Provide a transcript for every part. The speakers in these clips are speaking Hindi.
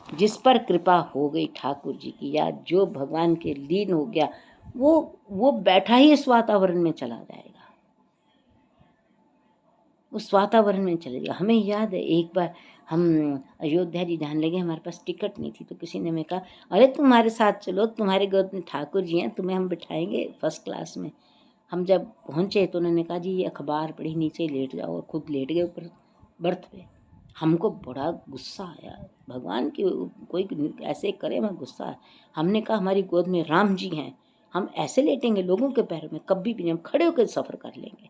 जिस पर कृपा हो गई ठाकुर जी की, या जो भगवान के लीन हो गया, वो बैठा ही इस वातावरण में चला जाएगा, उस वातावरण में चले जाएगा। हमें याद है एक बार हम अयोध्या जी जाने लगे, हमारे पास टिकट नहीं थी, तो किसी ने हमें कहा अरे तुम्हारे साथ चलो, तुम्हारे गोद में ठाकुर जी हैं, तुम्हें हम बिठाएंगे फर्स्ट क्लास में। हम जब पहुँचे तो उन्होंने कहा जी ये अखबार पढ़ी, नीचे लेट जाओ, और खुद लेट गए ऊपर बर्थ पे। हमको बड़ा गुस्सा आया, भगवान की कोई ऐसे करे, मैं गुस्सा आया। हमने कहा हमारी गोद में राम जी हैं, हम ऐसे लेटेंगे लोगों के पैरों में? कभी भी नहीं, हम खड़े होकर सफ़र कर लेंगे।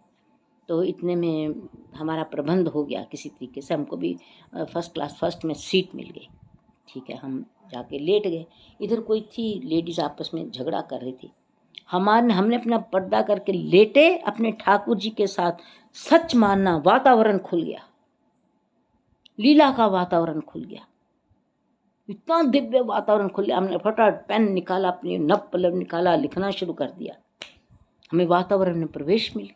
तो इतने में हमारा प्रबंध हो गया किसी तरीके से, हमको भी फर्स्ट क्लास फर्स्ट में सीट मिल गई। ठीक है, हम जाके लेट गए। इधर कोई थी लेडीज़ आपस में झगड़ा कर रही थी, हमने अपना पर्दा करके लेटे अपने ठाकुर जी के साथ। सच मानना, वातावरण खुल गया, लीला का वातावरण खुल गया, इतना दिव्य वातावरण खुल गया। हमने फटाफट पेन निकाला, अपनी नब पलव निकाला, लिखना शुरू कर दिया। हमें वातावरण में प्रवेश मिल गया।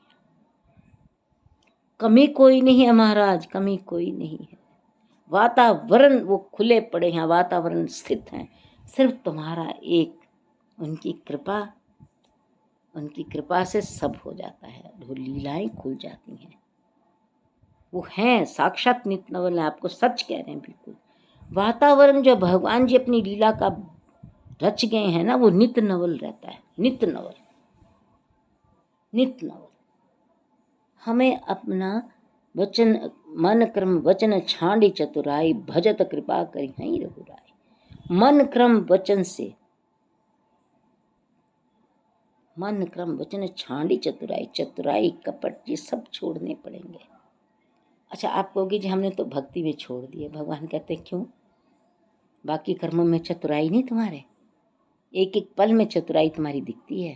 कमी कोई नहीं है महाराज, कमी कोई नहीं है। वातावरण वो खुले पड़े हैं, वातावरण स्थित हैं। सिर्फ तुम्हारा एक उनकी कृपा से सब हो जाता है, वो लीलाएं खुल जाती हैं। वो हैं साक्षात नित नवल है, आपको सच कह रहे हैं बिल्कुल। वातावरण जो भगवान जी अपनी लीला का रच गए हैं ना, वो नित नवल रहता है, नित नवल, नित नवल। हमें अपना वचन मन क्रम वचन छांडी चतुराई, भजत कृपा करी हई रघुराई। मन क्रम वचन से, मन क्रम वचन छांडी चतुराई, चतुराई कपट ये सब छोड़ने पड़ेंगे। अच्छा, आप कहोगे जी हमने तो भक्ति में छोड़ दिए। भगवान कहते क्यों? बाकी कर्मों में चतुराई नहीं तुम्हारे? एक एक पल में चतुराई तुम्हारी दिखती है।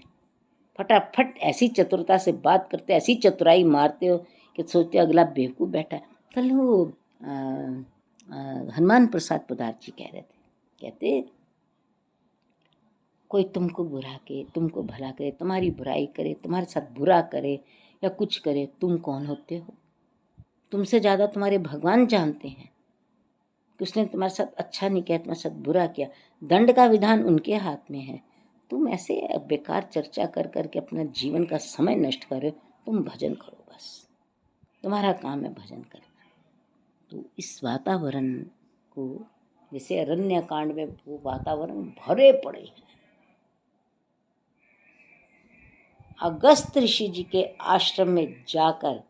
फटाफट ऐसी चतुरता से बात करते, ऐसी चतुराई मारते हो कि सोचते अगला बेवकूफ़ बैठा है। कल वो हनुमान प्रसाद पदार्थ जी कह रहे थे, कहते कोई तुमको बुरा करे, तुमको भला करे, तुम्हारी बुराई करे, तुम्हारे साथ बुरा करे या कुछ करे, तुम कौन होते हो? तुमसे ज़्यादा तुम्हारे भगवान जानते हैं कि उसने तुम्हारे साथ अच्छा नहीं किया, तुम्हारे साथ बुरा किया। दंड का विधान उनके हाथ में है। तुम ऐसे बेकार चर्चा कर करके अपना जीवन का समय नष्ट कर रहे हो। तुम भजन करो, बस तुम्हारा काम है भजन करना। तो इस वातावरण को, जैसे अरण्य कांड में वो वातावरण भरे पड़े हैं। अगस्त ऋषि जी के आश्रम में जाकर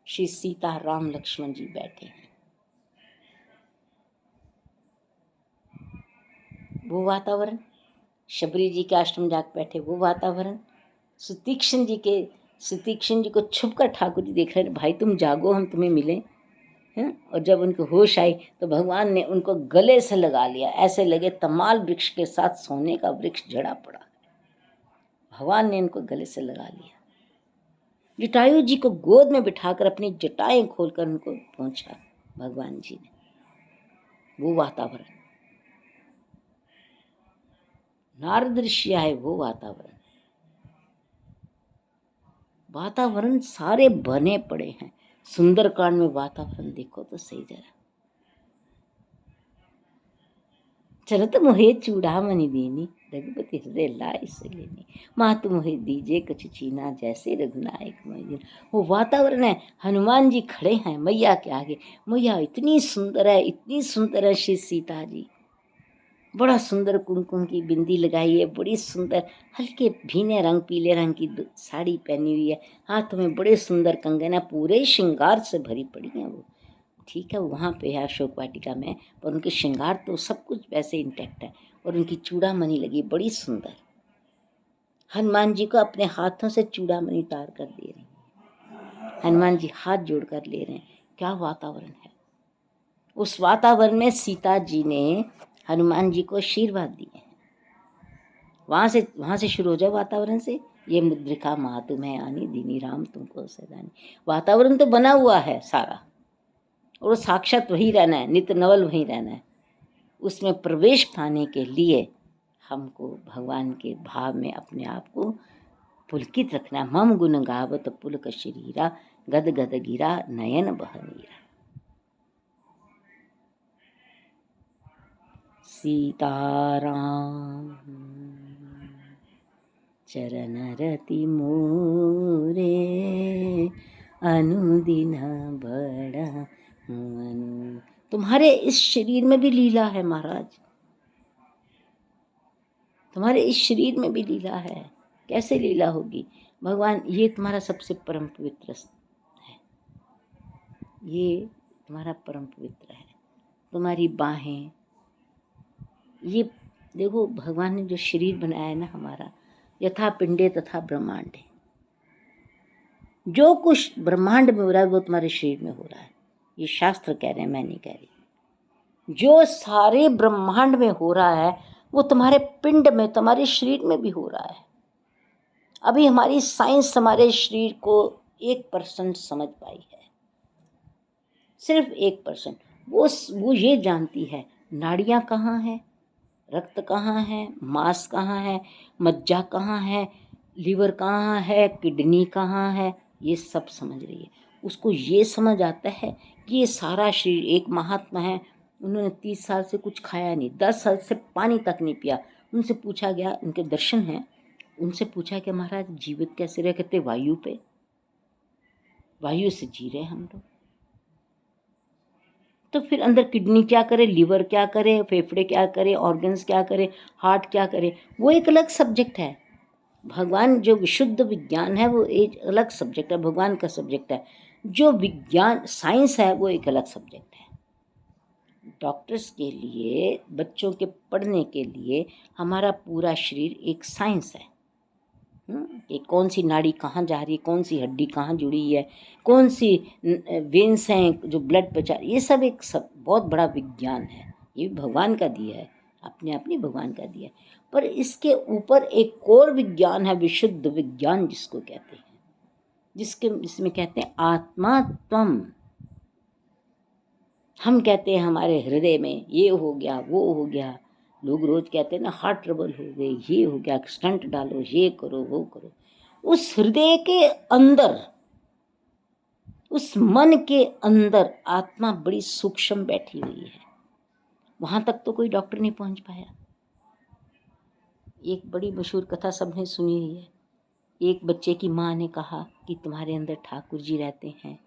श्री सीता राम लक्ष्मण जी बैठे हैं। वो वातावरण, शबरी जी के आश्रम जाकर बैठे वो वातावरण, सुतीक्ष्ण जी को छुपकर ठाकुर जी देख रहे हैं, भाई तुम जागो, हम तुम्हें मिलें हैं। और जब उनको होश आई तो भगवान ने उनको गले से लगा लिया, ऐसे लगे तमाल वृक्ष के साथ सोने का वृक्ष जड़ा पड़ा। भगवान ने इनको गले से लगा लिया। जटायु जी को गोद में बिठाकर अपनी जटाएं खोलकर उनको पहुंचा भगवान जी ने। वो वातावरण, नारद ऋषि आए, वो वातावरण सारे बने पड़े हैं। सुंदरकांड में वातावरण देखो तो सही जरा। चरत मोहे चूड़ामणि दीनी, रघुपति हृदय लाए से लेनी। मातु मोहे दीजे कछु छीना, जैसे रघुनायक मैं। वो वातावरण है। हनुमान जी खड़े हैं मैया के आगे। मैया इतनी सुंदर है, इतनी सुंदर है श्री सीता जी। बड़ा सुंदर कुमकुम की बिंदी लगाई है, बड़ी सुंदर हल्के भीने रंग, पीले रंग की साड़ी पहनी हुई है। हाथों में बड़े सुंदर कंगन है, पूरे श्रृंगार से भरी पड़ी है वो। ठीक है, वहाँ पे है अशोक वाटिका में, पर उनके श्रृंगार तो सब कुछ वैसे इंटैक्ट है। और उनकी चूड़ामणि लगी बड़ी सुंदर। हनुमान जी को अपने हाथों से चूड़ामणि उतार कर दे रही हैं। हनुमान जी हाथ जोड़ कर ले रहे हैं। क्या वातावरण है! उस वातावरण में सीता जी ने हनुमान जी को आशीर्वाद दिए। वहाँ से शुरू हो जाए वातावरण से। ये मुद्रिका मातुम्हें आनी, दीनी राम तुमको सैदानी। वातावरण तो बना हुआ है सारा, और साक्षात वही रहना है, नित नवल वही रहना है। उसमें प्रवेश पाने के लिए हमको भगवान के भाव में अपने आप को पुलकित रखना। मम गुण गावत पुलक शरीरा, गद गद गिरा नयन बहनीरा। सीताराम चरण रति मोरे अनुदिन बड़ा अनु। तुम्हारे इस शरीर में भी लीला है महाराज, तुम्हारे इस शरीर में भी लीला है। कैसे लीला होगी भगवान? ये तुम्हारा सबसे परम पवित्र है, ये तुम्हारा परम पवित्र है। तुम्हारी बाहें, ये देखो भगवान ने जो शरीर बनाया है ना हमारा, यथा पिंडे तथा ब्रह्मांडे, जो कुछ ब्रह्मांड में हो रहा है वो तुम्हारे शरीर में हो रहा है। ये शास्त्र कह रहे हैं, मैं नहीं कह रही। जो सारे ब्रह्मांड में हो रहा है वो तुम्हारे पिंड में, तुम्हारे शरीर में भी हो रहा है। अभी हमारी साइंस हमारे शरीर को 1% समझ पाई है, सिर्फ 1%। वो ये जानती है नाड़ियाँ कहाँ है, रक्त कहाँ है, मांस कहाँ है, मज्जा कहाँ है, लीवर कहाँ है, किडनी कहाँ है, ये सब समझ रही है। उसको ये समझ आता है कि ये सारा शरीर, एक महात्मा है, उन्होंने 30 साल से कुछ खाया नहीं, 10 साल से पानी तक नहीं पिया। उनसे पूछा गया, उनके दर्शन हैं, उनसे पूछा कि महाराज जीवित कैसे रहे? कहते वायु पे, वायु से जी रहे हम लोग। तो फिर अंदर किडनी क्या करे, लीवर क्या करे, फेफड़े क्या करे, ऑर्गन्स क्या करे, हार्ट क्या करे, वो एक अलग सब्जेक्ट है। भगवान जो विशुद्ध विज्ञान है वो एक अलग सब्जेक्ट है, भगवान का सब्जेक्ट है। जो विज्ञान साइंस है वो एक अलग सब्जेक्ट है। डॉक्टर्स के लिए, बच्चों के पढ़ने के लिए हमारा पूरा शरीर एक साइंस है कि कौन सी नाड़ी कहाँ जा रही है, कौन सी हड्डी कहाँ जुड़ी है, कौन सी वेन्स हैं जो ब्लड पहुँचा, ये सब एक सब बहुत बड़ा विज्ञान है। ये भगवान का दिया है, अपने अपने भगवान का दिया है। पर इसके ऊपर एक और विज्ञान है, विशुद्ध विज्ञान जिसको कहते हैं, जिसमें कहते हैं आत्मा त्वम। हम कहते हैं हमारे हृदय में ये हो गया, वो हो गया। लोग रोज कहते हैं ना हार्ट ट्रबल हो गई, ये हो गया, स्टंट डालो, ये करो, वो करो। उस हृदय के अंदर, उस मन के अंदर आत्मा बड़ी सूक्ष्म बैठी हुई है। वहां तक तो कोई डॉक्टर नहीं पहुंच पाया। एक बड़ी मशहूर कथा सबने सुनी हुई है। एक बच्चे की माँ ने कहा कि तुम्हारे अंदर ठाकुर जी रहते हैं,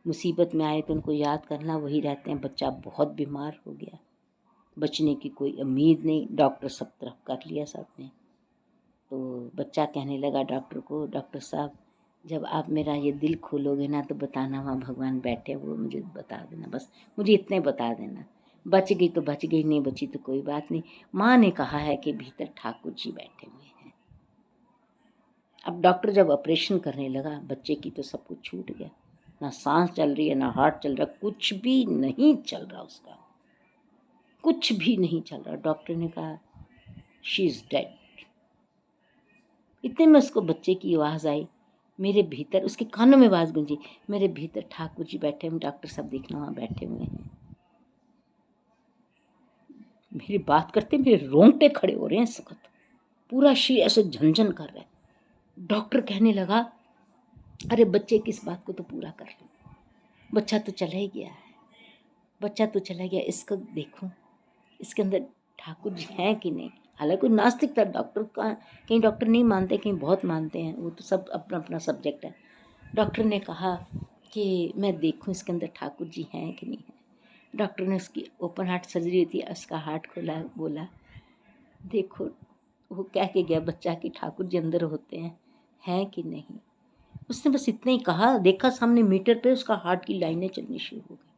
मुसीबत में आए तो उनको याद करना, वही रहते हैं। बच्चा बहुत बीमार हो गया, बचने की कोई उम्मीद नहीं, डॉक्टर सब तरफ कर लिया सबने। तो बच्चा कहने लगा डॉक्टर को, डॉक्टर साहब जब आप मेरा ये दिल खोलोगे ना तो बताना वहाँ भगवान बैठे, वो मुझे बता देना, बस मुझे इतने बता देना। बच गई तो बच गई, नहीं बची तो कोई बात नहीं। माँ ने कहा है कि भीतर ठाकुर जी बैठे हुए हैं। अब डॉक्टर जब ऑपरेशन करने लगा, बच्चे की तो सब कुछ छूट गया, ना सांस चल रही है, ना हार्ट चल रहा, कुछ भी नहीं चल रहा उसका, कुछ भी नहीं चल रहा। डॉक्टर ने कहा शी इज़ डेड। इतने में उसको बच्चे की आवाज़ आई, मेरे भीतर, उसके कानों में आवाज़ गूंजी, मेरे भीतर ठाकुर जी बैठे हैं, डॉक्टर साहब देखना वहाँ बैठे हुए हैं। मेरी बात करते मेरे रोंगटे खड़े हो रहे हैं, सख्त पूरा शरीर ऐसे झंझन कर रहा है। डॉक्टर कहने लगा अरे बच्चे की इस बात को तो पूरा कर लो, बच्चा तो चला ही गया है, बच्चा तो चला गया, इसको देखो इसके अंदर ठाकुर जी हैं कि नहीं। हालांकि नास्तिक था डॉक्टर का, कहीं डॉक्टर नहीं मानते, कहीं बहुत मानते हैं, वो तो सब अपना अपना सब्जेक्ट है। डॉक्टर ने कहा कि मैं देखूं इसके अंदर ठाकुर जी हैं कि नहीं है। डॉक्टर ने उसकी ओपन हार्ट सर्जरी थी, उसका हार्ट खोला, बोला देखो, वो कह के गया बच्चा कि ठाकुर जी अंदर होते हैं कि नहीं। उसने बस इतना ही कहा, देखा सामने मीटर पे उसका हार्ट की लाइनें चलनी शुरू हो गई,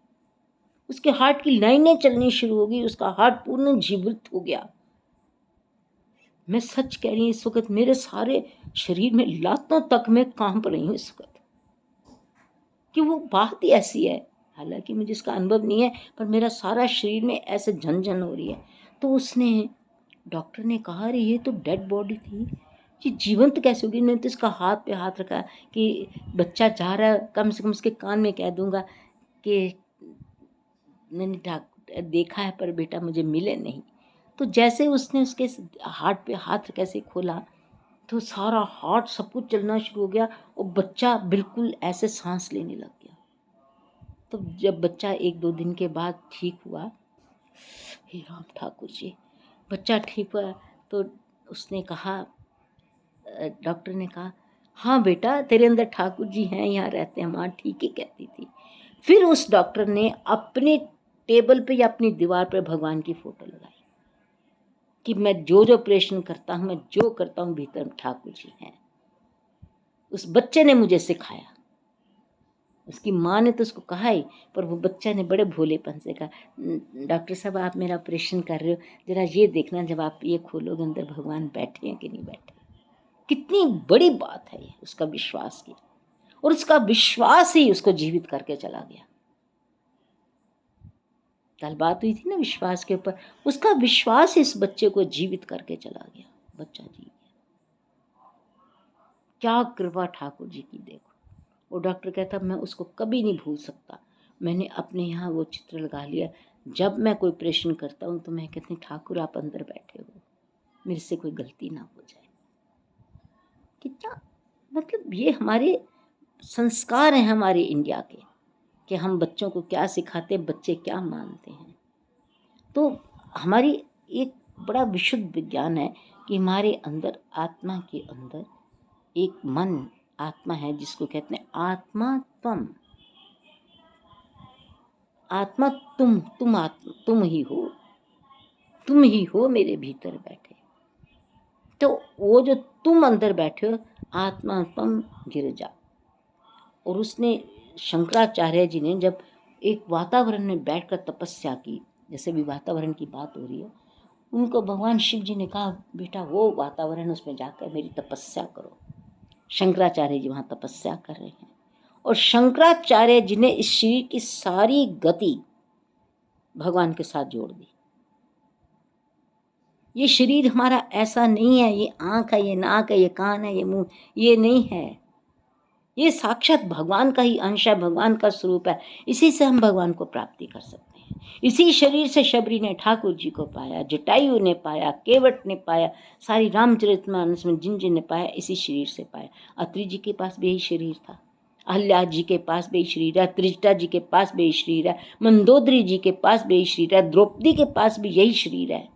उसके हार्ट की लाइनें चलनी शुरू हो गई, उसका हार्ट पूर्ण जीवित हो गया। मैं सच कह रही हूँ, इस वक्त मेरे सारे शरीर में लातों तक मैं कांप रही हूँ इस वक्त, कि वो बात ही ऐसी है। हालांकि मुझे इसका अनुभव नहीं है, पर मेरा सारा शरीर में ऐसे झंझन हो रही है। तो उसने, डॉक्टर ने कहा अरे ये तो डेड बॉडी थी, ये जीवंत कैसे होगी। मैंने तो इसका हाथ पे हाथ रखा कि बच्चा जा रहा है, कम से कम उसके कान में कह दूंगा कि मैंने डॉक्टर देखा है पर बेटा मुझे मिले नहीं। तो जैसे उसने उसके हार्ट पे हाथ कैसे खोला तो सारा हार्ट सब कुछ चलना शुरू हो गया और बच्चा बिल्कुल ऐसे सांस लेने लग गया। तो जब बच्चा 1-2 दिन के बाद ठीक हुआ हे राम ठाकुर जी। बच्चा ठीक हुआ तो उसने कहा, डॉक्टर ने कहा, हाँ बेटा तेरे अंदर ठाकुर जी हैं, यहाँ रहते हैं। माँ ठीक ही कहती थी। फिर उस डॉक्टर ने अपने टेबल पे या अपनी दीवार पे भगवान की फोटो लगाई कि मैं जो जो ऑपरेशन करता हूँ, मैं जो करता हूँ, भीतर ठाकुर जी हैं। उस बच्चे ने मुझे सिखाया। उसकी माँ ने तो उसको कहा ही, पर वो बच्चा ने बड़े भोलेपन से कहा, डॉक्टर साहब आप मेरा ऑपरेशन कर रहे हो, जरा ये देखना जब आप ये खोलोगे अंदर भगवान बैठे हैं कि नहीं बैठे। कितनी बड़ी बात है ये, उसका विश्वास की, और उसका विश्वास ही उसको जीवित करके चला गया। कल बात हुई थी ना विश्वास के ऊपर, उसका विश्वास इस बच्चे को जीवित करके चला गया। बच्चा जी गया। क्या कृपा ठाकुर जी की देखो। वो डॉक्टर कहता मैं उसको कभी नहीं भूल सकता। मैंने अपने यहाँ वो चित्र लगा लिया। जब मैं कोई ऑपरेशन करता हूँ तो मैं कहती हूँ ठाकुर आप अंदर बैठे हो, मेरे से कोई गलती ना हो जाए। कितना मतलब ये हमारे संस्कार हैं हमारे इंडिया के, कि हम बच्चों को क्या सिखाते हैं, बच्चे क्या मानते हैं। तो हमारी एक बड़ा विशुद्ध विज्ञान है कि हमारे अंदर आत्मा के अंदर एक मन आत्मा है जिसको कहते हैं आत्मा त्वम। आत्मा तुम आत्मा तुम ही हो मेरे भीतर बैठे। तो वो जो तुम अंदर बैठे हो, आत्मा त्वम गिरजा। और उसने शंकराचार्य जी ने जब एक वातावरण में बैठकर तपस्या की, जैसे भी वातावरण की बात हो रही है, उनको भगवान शिव जी ने कहा बेटा वो वातावरण उसमें जाकर मेरी तपस्या करो। शंकराचार्य जी वहाँ तपस्या कर रहे हैं, और शंकराचार्य जी ने इस शरीर की सारी गति भगवान के साथ जोड़ दी। ये शरीर हमारा ऐसा नहीं है, ये आँख है, ये नाक है, ये कान है, ये मुंह, ये नहीं है। ये साक्षात भगवान का ही अंश है, भगवान का स्वरूप है। इसी से हम भगवान को प्राप्ति कर सकते हैं। इसी शरीर से शबरी ने ठाकुर जी को पाया, जटायु ने पाया, केवट ने पाया, सारी रामचरितमानस में जिन जिन ने पाया इसी शरीर से पाया। अत्रि जी के पास भी यही शरीर था, अहल्या जी के पास भी यही शरीर है, त्रिजटा जी के पास भी यही शरीर है, मंदोदरी जी के पास भी यही शरीर है, द्रौपदी के पास भी यही शरीर है।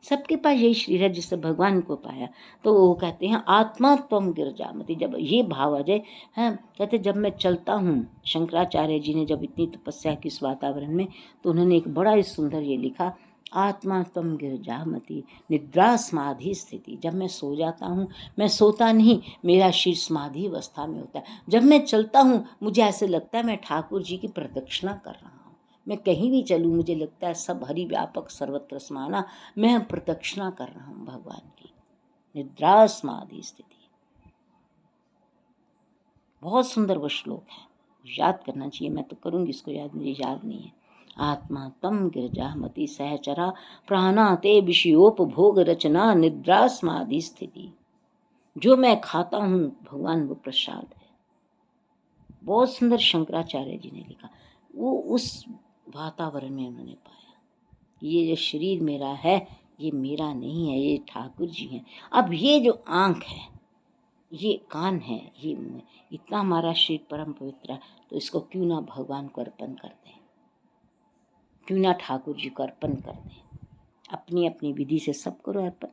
सबके पास यही शरीर है जिससे भगवान को पाया। तो वो कहते हैं आत्मा त्वम गिरजामति। जब ये भाव आ जाए, हैं कहते जब मैं चलता हूँ, शंकराचार्य जी ने जब इतनी तपस्या की इस वातावरण में, तो उन्होंने एक बड़ा ही सुंदर ये लिखा, आत्मा त्वम गिरजामति निद्रा समाधि स्थिति। जब मैं सो जाता हूँ, मैं सोता नहीं, मेरा शरीर समाधि अवस्था में होता है। जब मैं चलता हूँ मुझे ऐसे लगता है मैं ठाकुर जी की प्रदक्षिणा कर रहा हूँ। मैं कहीं भी चलूँ मुझे लगता है सब हरि व्यापक सर्वत्र समाना, मैं प्रदक्षिणा कर रहा हूँ भगवान की। निद्रा समाधि स्थिति, बहुत सुंदर वो श्लोक है, याद करना चाहिए। मैं तो करूँगी इसको याद, मुझे याद नहीं है। आत्मा तम गिरजामति सहचरा प्राणा ते विषयोपभोग रचना निद्रा समाधि स्थिति। जो मैं खाता हूँ भगवान वो प्रसाद है। बहुत सुंदर शंकराचार्य जी ने लिखा। वो उस वातावरण में उन्होंने पाया, ये जो शरीर मेरा है ये मेरा नहीं है, ये ठाकुर जी हैं। अब ये जो आँख है, ये कान है, ये इतना हमारा शरीर परम पवित्र है, तो इसको क्यों ना भगवान को अर्पण कर दें, क्यों ना ठाकुर जी को अर्पण कर दें। अपनी अपनी विधि से सब करो अर्पण।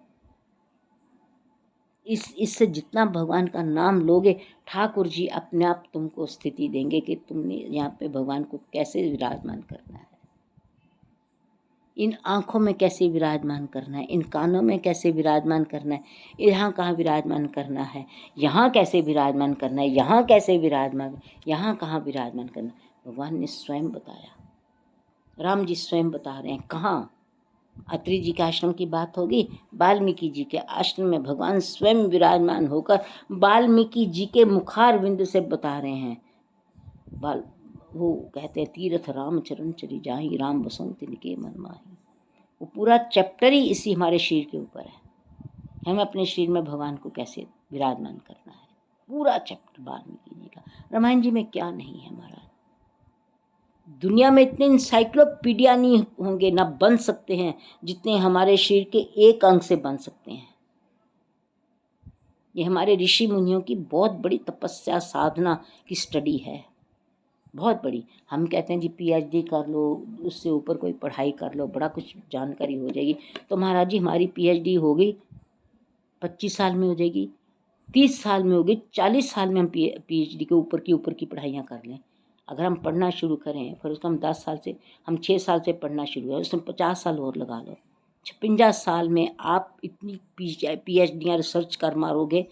इससे जितना भगवान का नाम लोगे, ठाकुर जी अपने आप तुमको स्थिति देंगे कि तुमने यहाँ पे भगवान को कैसे विराजमान करना है, इन आँखों में कैसे विराजमान करना है, इन कानों में कैसे विराजमान करना है, यहाँ कहाँ विराजमान करना है, यहाँ कैसे विराजमान करना है, यहाँ कैसे विराजमान, यहाँ कहाँ विराजमान करना है। भगवान ने स्वयं बताया, राम जी स्वयं बता रहे हैं। कहाँ? अत्रि जी के आश्रम की बात होगी, वाल्मीकि जी के आश्रम में भगवान स्वयं विराजमान होकर वाल्मीकि जी के मुखार बिंदु से बता रहे हैं। वो कहते हैं तीर्थ राम चरण चरी जाहि, राम बसों तिनके मन माही। वो पूरा चैप्टर ही इसी हमारे शरीर के ऊपर है, हमें अपने शरीर में भगवान को कैसे विराजमान करना है। पूरा चैप्टर वाल्मीकि जी का। रामायण जी में क्या नहीं है महाराज। दुनिया में इतने इंसाइक्लोपीडिया नहीं होंगे, ना बन सकते हैं, जितने हमारे शरीर के एक अंग से बन सकते हैं। ये हमारे ऋषि मुनियों की बहुत बड़ी तपस्या साधना की स्टडी है। बहुत बड़ी। हम कहते हैं जी पीएचडी कर लो, उससे ऊपर कोई पढ़ाई कर लो, बड़ा कुछ जानकारी हो जाएगी। तो महाराज जी हमारी पीएचडी हो गई 25 साल में हो जाएगी, 30 साल में होगी, 40 साल में हम पीएचडी के ऊपर की पढ़ाइयाँ कर लें। अगर हम पढ़ना शुरू करें फिर उसको हम 10 साल से, हम 6 साल से पढ़ना शुरू करें, उसमें 50 साल और लगा लो, 56 साल में आप इतनी पीएचडियाँ रिसर्च कर मारोगे।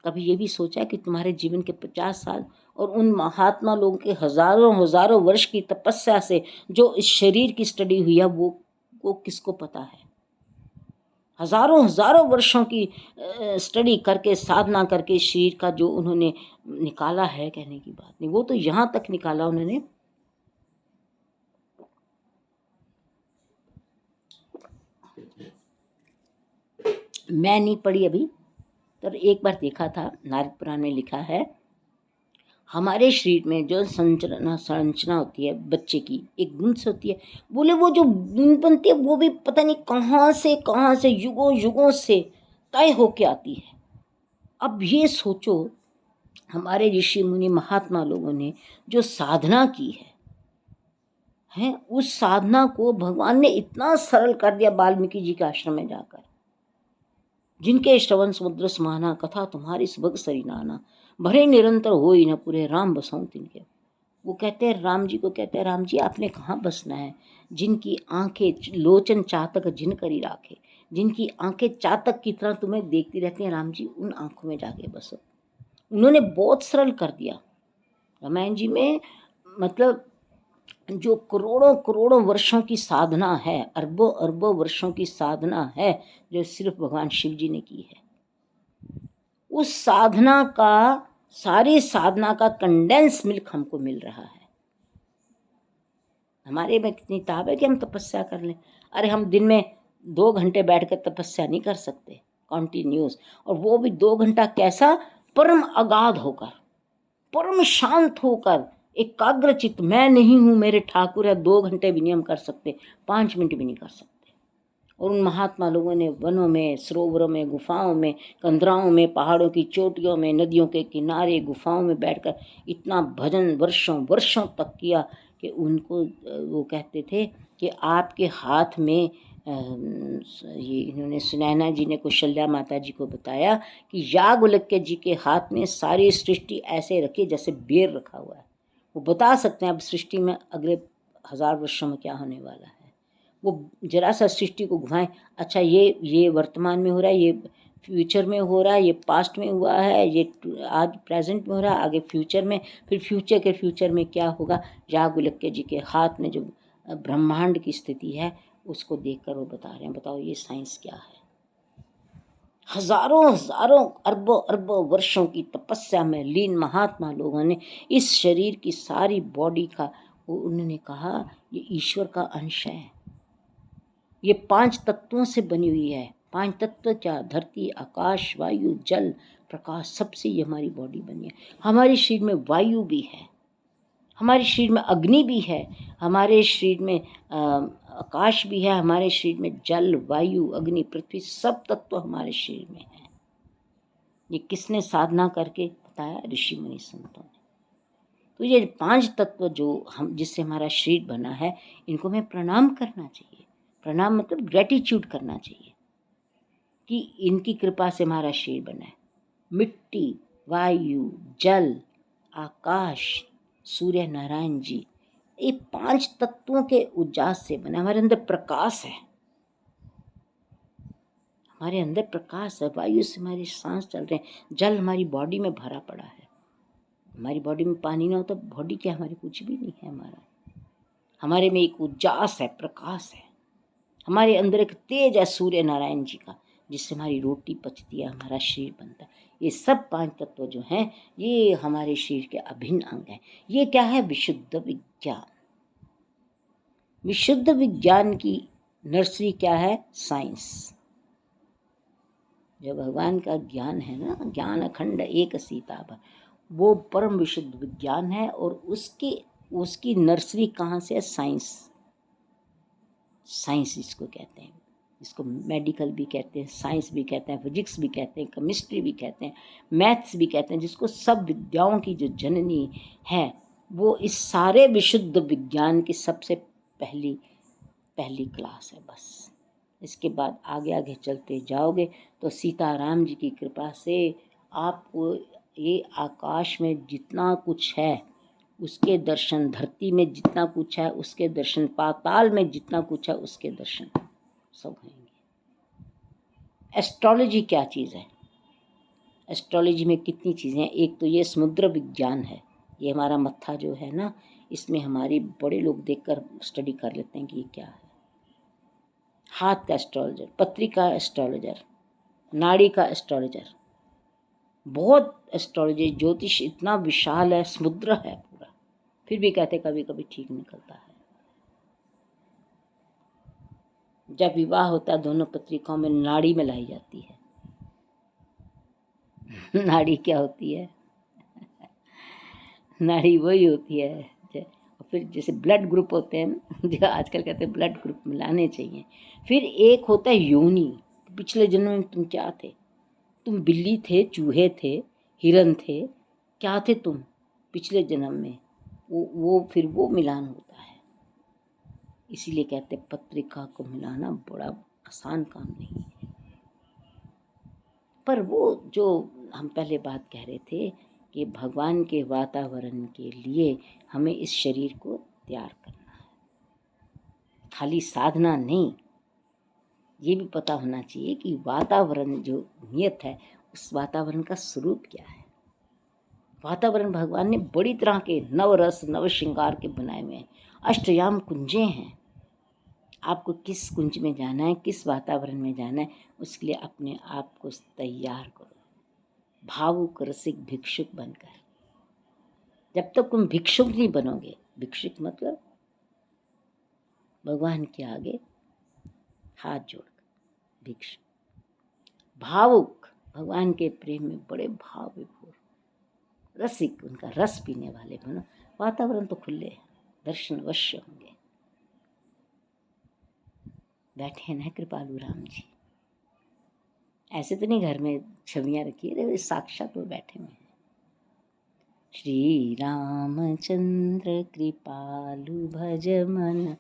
कभी ये भी सोचा कि तुम्हारे जीवन के 50 साल और उन महात्मा लोगों के हजारों हजारों वर्ष की तपस्या से जो इस शरीर की स्टडी हुई है वो किसको पता है। हजारों हजारों वर्षों की स्टडी करके, साधना करके शरीर का जो उन्होंने निकाला है, कहने की बात नहीं। वो तो यहाँ तक निकाला उन्होंने, मैं नहीं पढ़ी अभी, तो एक बार देखा था, नारद पुराण में लिखा है, हमारे शरीर में जो संरचना होती है बच्चे की, एक बूंद से होती है। बोले वो जो बूंद बनती है वो भी पता नहीं कहाँ से युगों युगों से तय होके आती है। अब ये सोचो, हमारे ऋषि मुनि महात्मा लोगों ने जो साधना की है, उस साधना को भगवान ने इतना सरल कर दिया वाल्मीकि जी के आश्रम में जाकर। जिनके श्रवण समुद्र समाना, कथा तुम्हारी सुभग सरी नाना, भरे निरंतर हो ही न पूरे, राम बसाऊं तिनके। वो कहते हैं, राम जी को कहते हैं, राम जी आपने कहाँ बसना है। जिनकी आंखें लोचन चातक जिन करी राखे, जिनकी आंखें चातक की तरह तुम्हें देखती रहती हैं, राम जी उन आंखों में जाके बसो। उन्होंने बहुत सरल कर दिया रामायण जी में। मतलब जो करोड़ों करोड़ों वर्षों की साधना है, अरबों अरबों वर्षों की साधना है, जो सिर्फ भगवान शिव जी ने की है, उस साधना का, सारी साधना का कंडेंस मिल्क हमको मिल रहा है। हमारे में कितनी ताब है कि हम तपस्या कर लें। अरे हम दिन में 2 घंटे बैठ कर तपस्या नहीं कर सकते कॉन्टिन्यूस, और वो भी 2 घंटा कैसा, परम अगाध होकर, परम शांत होकर, एकाग्रचित। मैं नहीं हूँ, मेरे ठाकुर है, 2 घंटे भी नहीं हम कर सकते, 5 मिनट भी नहीं कर सकते। और उन महात्मा लोगों ने वनों में, सरोवरों में, गुफाओं में, कंदराओं में, पहाड़ों की चोटियों में, नदियों के किनारे, गुफाओं में बैठकर इतना भजन वर्षों वर्षों तक किया कि उनको वो कहते थे कि आपके हाथ में, ये इन्होंने सुनैना जी ने कौशल्या माता जी को बताया कि याज्ञवल्क्य जी के हाथ में सारी सृष्टि ऐसे रखी जैसे बेर रखा हुआ है। वो बता सकते हैं अब सृष्टि में अगले 1000 वर्षों में क्या होने वाला है। वो जरा सा सृष्टि को घुमाएं, अच्छा ये वर्तमान में हो रहा है, ये फ्यूचर में हो रहा है, ये पास्ट में हुआ है, ये आज प्रेजेंट में हो रहा है, आगे फ्यूचर में, फिर फ्यूचर के फ्यूचर में क्या होगा। याज्ञवल्क्य जी के हाथ में जो ब्रह्मांड की स्थिति है उसको देखकर वो बता रहे हैं। बताओ ये साइंस क्या है। हजारों हजारों अरबों अरबों वर्षों की तपस्या में लीन महात्मा लोगों ने इस शरीर की सारी बॉडी का, उन्होंने कहा ये ईश्वर का अंश है, ये 5 तत्वों से बनी हुई है। 5 तत्व क्या, धरती, आकाश, वायु, जल, प्रकाश, सबसे ये हमारी बॉडी बनी है। हमारे शरीर में वायु भी है, हमारे शरीर में अग्नि भी है, हमारे शरीर में आकाश भी है, हमारे शरीर में जल, वायु, अग्नि, पृथ्वी, सब तत्व हमारे शरीर में है। ये किसने साधना करके बताया, ऋषि मुनि संतों ने। तो ये 5 तत्व जो हम, जिससे हमारा शरीर बना है, इनको हमें प्रणाम करना चाहिए। प्रणाम मतलब ग्रेटिट्यूड करना चाहिए कि इनकी कृपा से हमारा शरीर बना है। मिट्टी, वायु, जल, आकाश, सूर्य नारायण जी, ये 5 तत्वों के उजास से बना। हमारे अंदर प्रकाश है, हमारे अंदर प्रकाश है। वायु से हमारी सांस चल रहे हैं, जल हमारी बॉडी में भरा पड़ा है। हमारी बॉडी में पानी ना हो तो बॉडी क्या, हमारी कुछ भी नहीं है। हमारे में एक उजास है, प्रकाश है। हमारे अंदर एक तेज है सूर्य नारायण जी का, जिससे हमारी रोटी पचती है, हमारा शरीर बनता है। ये सब 5 तत्व जो हैं, ये हमारे शरीर के अभिन्न अंग हैं। ये क्या है, विशुद्ध विज्ञान। विशुद्ध विज्ञान की नर्सरी क्या है, साइंस। जो भगवान का ज्ञान है ना, ज्ञान अखंड एक सीताभर, वो परम विशुद्ध विज्ञान है। और उसकी नर्सरी कहाँ से है, साइंस। साइंस इसको कहते हैं, इसको मेडिकल भी कहते हैं, साइंस भी कहते हैं, फिजिक्स भी कहते हैं, केमिस्ट्री भी कहते हैं, मैथ्स भी कहते हैं, जिसको सब विद्याओं की जो जननी है, वो इस सारे विशुद्ध विज्ञान की सबसे पहली पहली क्लास है बस। इसके बाद आगे आगे चलते जाओगे तो सीताराम जी की कृपा से आपको ये आकाश में जितना कुछ है उसके दर्शन, धरती में जितना कुछ है उसके दर्शन, पाताल में जितना कुछ है उसके दर्शन सब होंगे। एस्ट्रोलॉजी क्या चीज़ है? एस्ट्रोलॉजी में कितनी चीज़ें हैं। एक तो ये समुद्र विज्ञान है, ये हमारा मत्था जो है ना, इसमें हमारी बड़े लोग देखकर स्टडी कर लेते हैं कि ये क्या है। हाथ का एस्ट्रोलॉजर, पत्री का एस्ट्रोलॉजर, नाड़ी का एस्ट्रोलॉजर, बहुत एस्ट्रोलॉजी, ज्योतिष इतना विशाल है, समुद्र है पूरा, फिर भी कहते कभी कभी ठीक निकलता है। जब विवाह होता है दोनों पत्रिकाओं में नाड़ी मिलाई जाती है। नाड़ी क्या होती है? नाड़ी वही होती है और फिर जैसे ब्लड ग्रुप होते हैं जो आजकल कहते हैं ब्लड ग्रुप मिलाने चाहिए। फिर एक होता है योनि, पिछले जन्म में तुम क्या थे? तुम बिल्ली थे, चूहे थे, हिरन थे, क्या थे तुम पिछले जन्म में? वो फिर वो मिलान होता है। इसीलिए कहते हैं पत्रिका को मिलाना बड़ा आसान काम नहीं है। पर वो जो हम पहले बात कह रहे थे कि भगवान के वातावरण के लिए हमें इस शरीर को तैयार करना है, खाली साधना नहीं। ये भी पता होना चाहिए कि वातावरण जो नियत है उस वातावरण का स्वरूप क्या है। वातावरण भगवान ने बड़ी तरह के नव रस नव श्रृंगार के बनाए हुए हैं। अष्टयाम कुंजें हैं। आपको किस कुंज में जाना है, किस वातावरण में जाना है, उसके लिए अपने आप को तैयार करो, भावुक रसिक भिक्षुक बनकर। जब तक तुम भिक्षुक नहीं बनोगे, भिक्षुक मतलब भगवान के आगे हाथ जोड़कर भिक्षुक, भावुक भगवान के प्रेम में बड़े भाव विभोर, रसिक उनका रस पीने वाले बनो। वातावरण तो खुले, दर्शन अवश्य होंगे। बैठे हैं कृपालु राम जी, ऐसे तो नहीं घर में छवियां रखी है, साक्षात वो बैठे हुए हैं। श्री रामचंद्र कृपालु भज मन